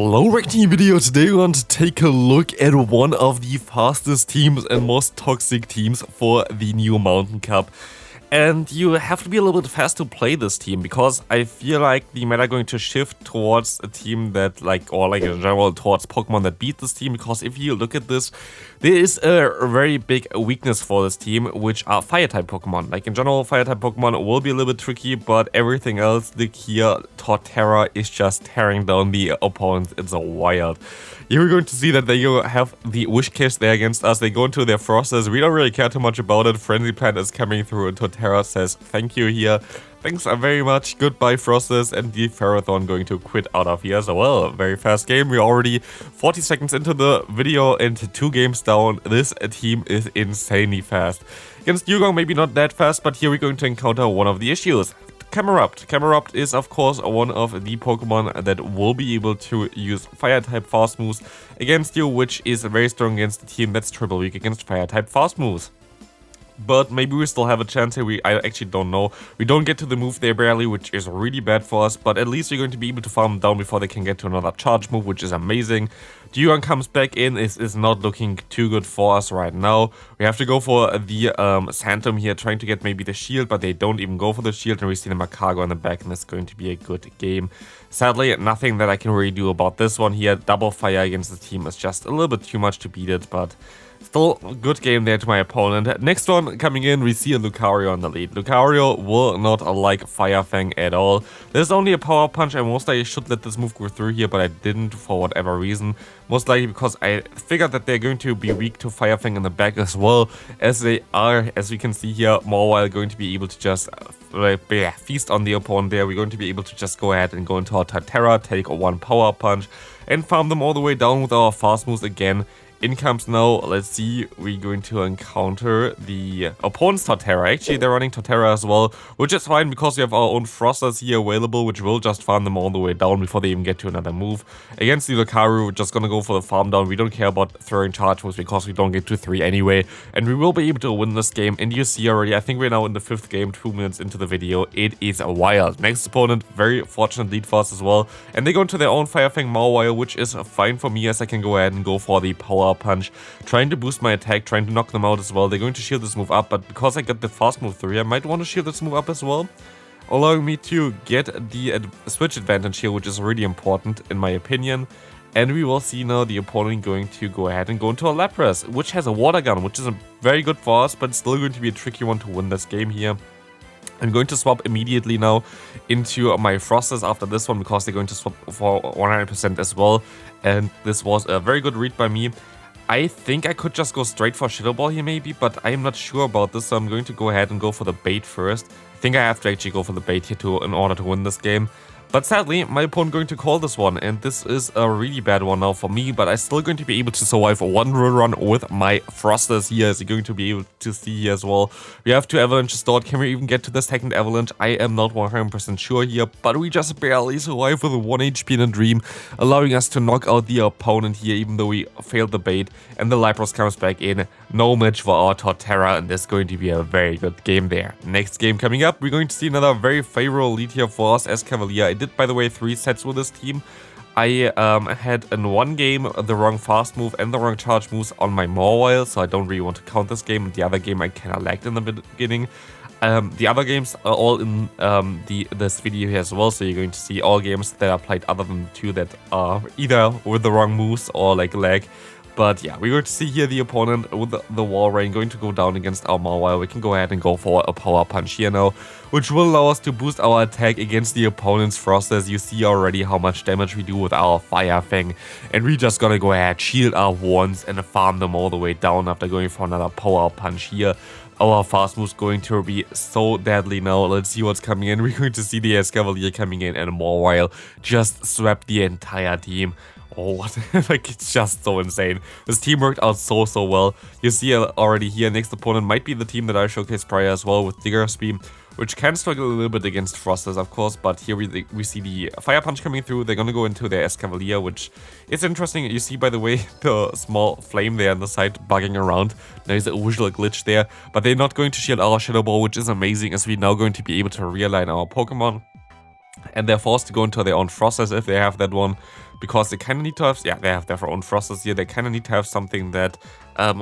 Hello, Team video. Today we want to take a look at one of the fastest teams and most toxic teams for the new Mountain Cup. And you have to be a little bit fast to play this team, because I feel like the meta going to shift towards a team that in general towards Pokemon that beat this team. Because if you look at this, there is a very big weakness for this team, which are fire-type Pokemon. Like in general, fire-type Pokemon will be a little bit tricky, but everything else, the here, Torterra is just tearing down the opponents. It's a wild. You're going to see that they have the Wish Kiss there against us. They go into their Frosters. We don't really care too much about it. Frenzy Plant is coming through and Torterra says thank you here. Thanks very much. Goodbye Frosters. And the Ferrothorn going to quit out of here as well. Very fast game. We're already 40 seconds into the video and 2 games down. This team is insanely fast. Against Yugong, maybe not that fast, but here we're going to encounter one of the issues. Camerupt. Camerupt is of course one of the Pokemon that will be able to use Fire-type fast moves against you, which is very strong against a team that's triple weak against Fire-type fast moves. But maybe we still have a chance here. I actually don't know. We don't get to the move there barely, which is really bad for us. But at least we're going to be able to farm them down before they can get to another charge move, which is amazing. Dugong comes back in. Is not looking too good for us right now. We have to go for the Phantom here, trying to get maybe the shield, but they don't even go for the shield. And we see the Macago in the back, and it's going to be a good game. Sadly, nothing that I can really do about this one here. Double fire against the team is just a little bit too much to beat it, but still a good game there to my opponent. Next one coming in, we see a Lucario on the lead. Lucario will not like Fire Fang at all. There's only a Power Punch. I most likely should let this move go through here, but I didn't for whatever reason. Most likely because I figured that they're going to be weak to Fire Fang in the back as well, as they are, as we can see here, Mawile going to be able to just feast on the opponent there. We're going to be able to just go ahead and go into our Torterra, take one Power Punch, and farm them all the way down with our fast moves again. In comes now, let's see, we're going to encounter the opponent's Torterra. Actually, they're running Torterra as well, which is fine because we have our own Frosters here available, which will just farm them all the way down before they even get to another move. Against the Lucario, we're just gonna go for the farm down. We don't care about throwing charge moves because we don't get to 3 anyway. And we will be able to win this game. And you see already, I think we're now in the 5th game, 2 minutes into the video. It is wild. Next opponent, very fortunate lead for us as well. And they go into their own Fire Fang Mawile, which is fine for me, as I can go ahead and go for the Power Punch, trying to boost my attack, trying to knock them out as well. They're going to shield this move up, but because I got the fast move through, I might want to shield this move up as well, allowing me to get the switch advantage here, which is really important in my opinion. And we will see now the opponent going to go ahead and go into a Lapras, which has a water gun, which is very good for us, but still going to be a tricky one to win this game here. I'm going to swap immediately now into my Frosters after this one, because they're going to swap for 100% as well. And this was a very good read by me. I think I could just go straight for Shadow Ball here maybe, but I'm not sure about this, so I'm going to go ahead and go for the bait first. I think I have to actually go for the bait here in order to win this game. But sadly, my opponent going to call this one, and this is a really bad one now for me, but I'm still going to be able to survive one run with my Frosters here, as you're going to be able to see here as well. We have 2 avalanches stored. Can we even get to the second avalanche? I am not 100% sure here, but we just barely survive with 1 HP in a dream, allowing us to knock out the opponent here, even though we failed the bait, and the Lapras comes back in. No match for our Torterra, and this is going to be a very good game there. Next game coming up, we're going to see another very favorable lead here for us as Cavalier. I did, by the way, 3 sets with this team. I had in one game the wrong fast move and the wrong charge moves on my Mawile, so I don't really want to count this game. The other game I kind of lagged in the beginning. The other games are all in this video here as well, so you're going to see all games that are played other than the 2 that are either with the wrong moves or like lag. But yeah, we're going to see here the opponent with the Wall Rain going to go down against our Mawile. We can go ahead and go for a Power Punch here now, which will allow us to boost our attack against the opponent's Frosters. You see already how much damage we do with our Fire Fang. And we're just gonna go ahead, shield our wands, and farm them all the way down after going for another Power Punch here. Our fast move's going to be so deadly now. Let's see what's coming in. We're going to see the Escavalier coming in, and Mawile just swept the entire team. Oh, what? Like, it's just so insane. This team worked out so well. You see already here, next opponent might be the team that I showcased prior as well, with Diggersby, which can struggle a little bit against Frosters, of course, but here we see the Fire Punch coming through. They're gonna go into their Escavalier, which is interesting. You see, by the way, the small flame there on the side bugging around. There's a visual glitch there, but they're not going to shield our Shadow Ball, which is amazing, as we're now going to be able to realign our Pokemon. And they're forced to go into their own Frosters if they have that one. because they kind of need to have, yeah, they have their own Frosters here, they kind of need to have something that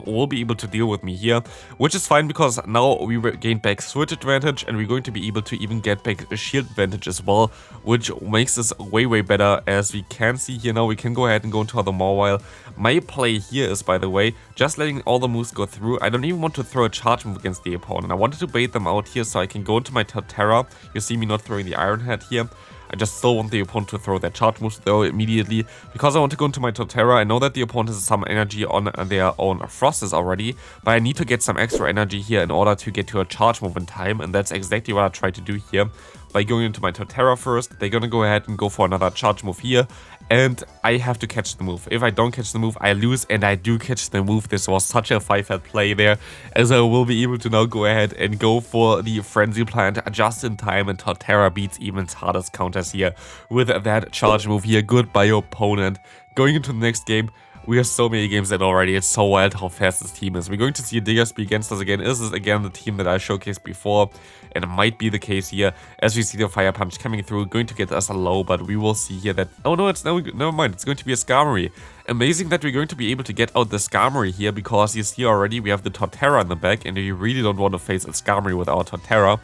will be able to deal with me here, which is fine because now we gained back switch advantage and we're going to be able to even get back a shield advantage as well, which makes this way better. As we can see here now, we can go ahead and go into the Mawile. My play here is, by the way, just letting all the moves go through. I don't even want to throw a charge move against the opponent. I wanted to bait them out here so I can go into my Torterra. You see me not throwing the Iron Head here. I just still want the opponent to throw their charge moves though immediately, because I want to go into my Torterra. I know that the opponent has some energy on their own Frosters already, but I need to get some extra energy here in order to get to a charge move in time, and that's exactly what I try to do here. By going into my Torterra first, they're gonna go ahead and go for another charge move here, and I have to catch the move. If I don't catch the move, I lose, and I do catch the move. This was such a 5-head play there, as I will be able to now go ahead and go for the Frenzy Plant just in time, and Torterra beats even hardest counters here with that charge move here. Goodbye, opponent. Going into the next game, we have so many games in already. It's so wild how fast this team is. We're going to see Diggersby against us again. This is again the team that I showcased before, and it might be the case here as we see the Fire Punch coming through, going to get us a low, but we will see here that, oh no, it's never mind, it's going to be a Skarmory. Amazing that we're going to be able to get out the Skarmory here, because you see already we have the Torterra in the back, and we really don't want to face a Skarmory with our Torterra.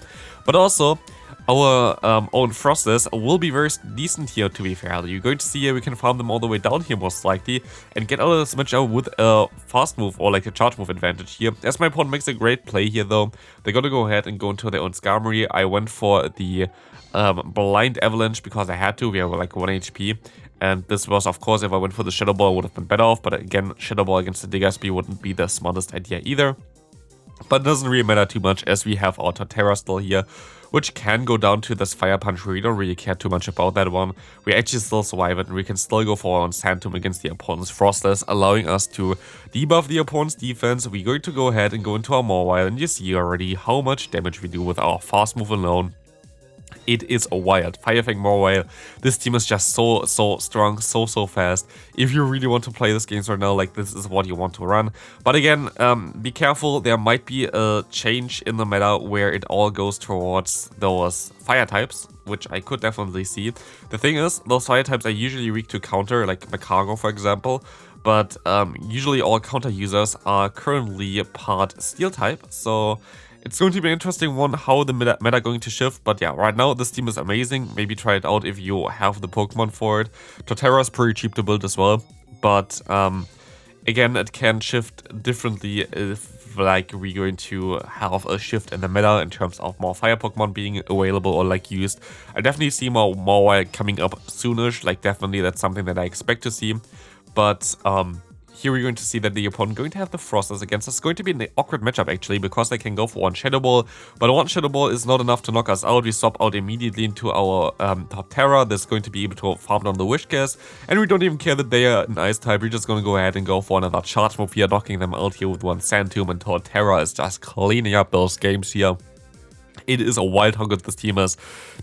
But also, our own Frosters will be very decent here, to be fair. You're going to see here we can farm them all the way down here most likely and get out of this match with a fast move or like a charge move advantage here. As my opponent makes a great play here though, they're gonna go ahead and go into their own Skarmory. I went for the blind Avalanche because I had to. We have like 1 HP. And this was, of course, if I went for the Shadow Ball, I would have been better off. But again, Shadow Ball against the Diggersby wouldn't be the smartest idea either. But it doesn't really matter too much as we have our Torterra still here, which can go down to this Fire Punch. We don't really care too much about that one. We actually still survive it, and we can still go for our own Sand Tomb against the opponent's Frosters, allowing us to debuff the opponent's defense. We're going to go ahead and go into our Mawile, and you see already how much damage we do with our fast move alone. It is a wild Fire Fang Mawile. This team is just so strong, so fast. If you really want to play this games right now, like, this is what you want to run. But again, be careful. There might be a change in the meta where it all goes towards those fire types, which I could definitely see. The thing is, those fire types are usually weak to counter, like Macago for example. But usually all counter users are currently part steel type, so it's going to be an interesting one how the meta going to shift. But yeah, right now this team is amazing. Maybe try it out if you have the Pokemon for it. Torterra is pretty cheap to build as well, but again, it can shift differently if like we're going to have a shift in the meta in terms of more fire Pokemon being available or like used. I definitely see more Mawile coming up soonish. Like, definitely that's something that I expect to see. But here we're going to see that the opponent going to have the Frosters against us. It's going to be an awkward matchup actually, because they can go for one Shadow Ball, but one Shadow Ball is not enough to knock us out. We swap out immediately into our Torterra that's going to be able to farm down the Wish Gas, and we don't even care that they are an Ice type. We're just going to go ahead and go for another charge move here, knocking them out here with one Sand Tomb, and Torterra is just cleaning up those games here. It is a wild how good this team is.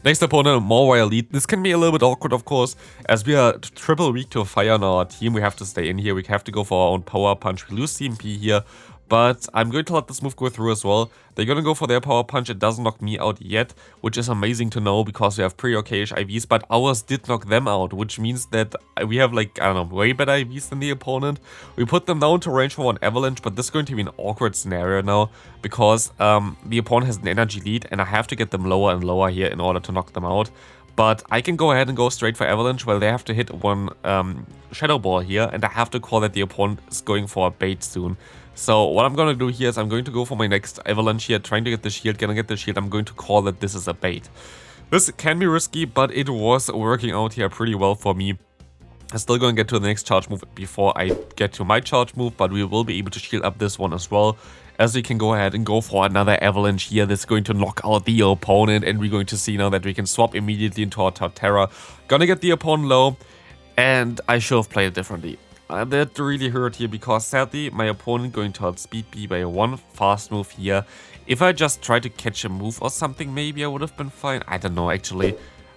Next opponent, Mawile lead. This can be a little bit awkward, of course, as we are triple weak to fire on our team. We have to stay in here. We have to go for our own Power Punch. We lose CMP here, but I'm going to let this move go through as well. They're going to go for their Power Punch. It doesn't knock me out yet, which is amazing to know because we have pretty okayish IVs, but ours did knock them out, which means that we have, like, I don't know, way better IVs than the opponent. We put them down to range for one Avalanche, but this is going to be an awkward scenario now because the opponent has an energy lead, and I have to get them lower and lower here in order to knock them out. But I can go ahead and go straight for Avalanche, while they have to hit one Shadow Ball here, and I have to call that the opponent is going for a bait soon. So what I'm going to do here is I'm going to go for my next Avalanche here, trying to get the shield. Gonna get the shield. I'm going to call that this is a bait. This can be risky, but it was working out here pretty well for me. I'm still going to get to the next charge move before I get to my charge move, but we will be able to shield up this one as well, as we can go ahead and go for another Avalanche here that's going to knock out the opponent, and we're going to see now that we can swap immediately into our Torterra. Gonna get the opponent low, and I should have played it differently. That really hurt here because sadly my opponent going to outspeed me by one fast move here. If I just tried to catch a move or something, maybe I would have been fine. I don't know actually.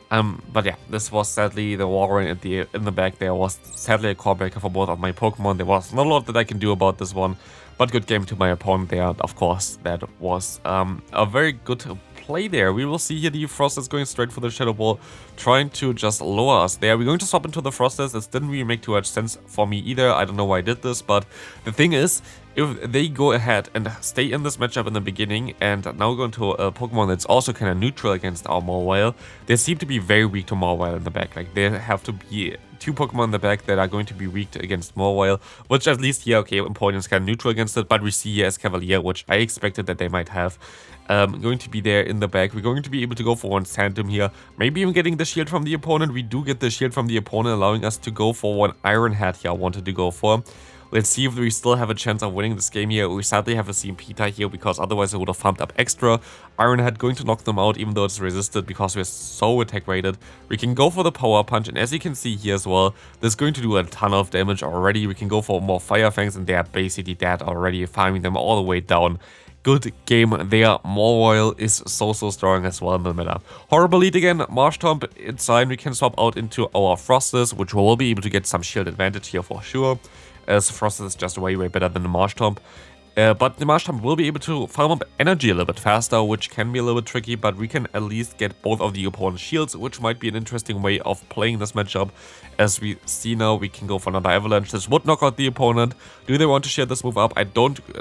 But yeah, this was sadly the Walrein in the back. There was sadly a core breaker for both of my Pokemon. There was not a lot that I can do about this one, but good game to my opponent there. Of course, that was a very good play there. We will see here the Frosters going straight for the Shadow Ball, trying to just lower us there. We're going to swap into the Frosters. This didn't really make too much sense for me either. I don't know why I did this, but the thing is, if they go ahead and stay in this matchup in the beginning and now go into a Pokemon that's also kind of neutral against our Mawile, they seem to be very weak to Mawile in the back. Like, there have to be 2 Pokemon in the back that are going to be weak against Mawile, which at least here, okay, Empoleon is kind of neutral against it, but we see here as Cavalier, which I expected that they might have, going to be there in the back. We're going to be able to go for one Phantom here, maybe even getting the shield from the opponent. We do get the shield from the opponent, allowing us to go for one Iron Head here I wanted to go for. Let's see if we still have a chance of winning this game here. We sadly have a CMP tie here because otherwise I would have farmed up extra. Iron Head going to knock them out even though it's resisted because we're so attack rated. We can go for the Power Punch, and as you can see here as well, this is going to do a ton of damage already. We can go for more Fire Fangs and they are basically dead already, farming them all the way down. Good game there. Mawile is so strong as well in the meta. Horrible lead again. Marshtomp inside. We can swap out into our Frosters, which will be able to get some shield advantage here for sure, as Frosters is just way better than the Marshtomp. But the Marshtomp will be able to farm up energy a little bit faster, which can be a little bit tricky, but we can at least get both of the opponent's shields, which might be an interesting way of playing this matchup. As we see now, we can go for another Avalanche. This would knock out the opponent. Do they want to shield this move up?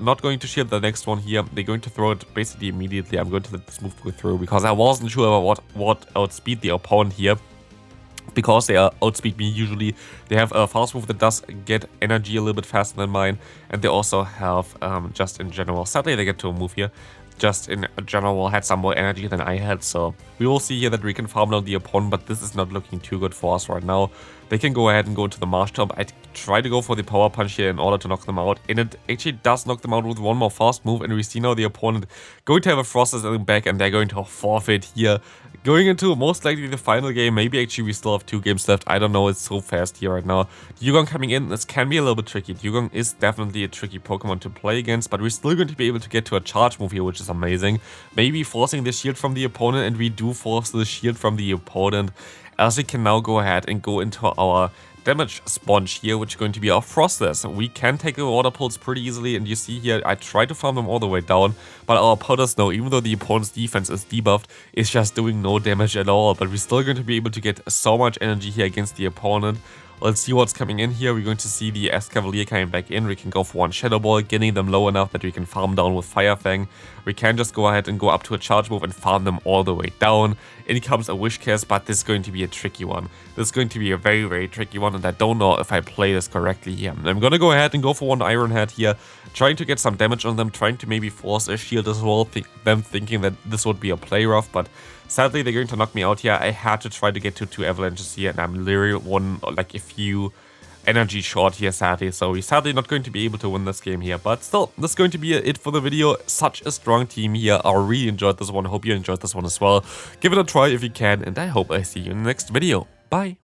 Not going to shield the next one here. They're going to throw it basically immediately. I'm going to let this move go through because I wasn't sure about what outspeed the opponent here, because they outspeed me usually. They have a fast move that does get energy a little bit faster than mine, and they also have just in general, sadly they get to a move here, just in general had some more energy than I had. So we will see here that we can farm down the opponent, but this is not looking too good for us right now. They can go ahead and go into the Marshtomp. I try to go for the Power Punch here in order to knock them out, and it actually does knock them out with one more fast move, and we see now the opponent going to have a Frosters in the back, and they're going to forfeit here. Going into most likely the final game. Maybe actually we still have 2 games left. I don't know, it's so fast here right now. Dugong coming in, this can be a little bit tricky. Dugong is definitely a tricky Pokemon to play against, but we're still going to be able to get to a charge move here, which is amazing. Maybe forcing the shield from the opponent, and we do force the shield from the opponent, as we can now go ahead and go into our damage sponge here, which is going to be our Frosters. We can take the Water Pulse pretty easily, and you see here I try to farm them all the way down, but our Powder Snow, even though the opponent's defense is debuffed, is just doing no damage at all. But we're still going to be able to get so much energy here against the opponent. Let's see what's coming in here. We're going to see the Cavalier coming back in. We can go for one Shadow Ball, getting them low enough that we can farm down with Fire Fang. We can just go ahead and go up to a charge move and farm them all the way down. In comes a Wish Cast, but this is going to be a tricky one. This is going to be a very tricky one, and I don't know if I play this correctly here. I'm going to go ahead and go for one Iron Head here, trying to get some damage on them, trying to maybe force a shield as well, them thinking that this would be a play rough, but sadly they're going to knock me out here. I had to try to get to 2 Avalanches here, and I'm literally like a few energy short here, sadly. So we're sadly not going to be able to win this game here, but still, this is going to be it for the video. Such a strong team here. I really enjoyed this one. Hope you enjoyed this one as well. Give it a try if you can, and I hope I see you in the next video. Bye!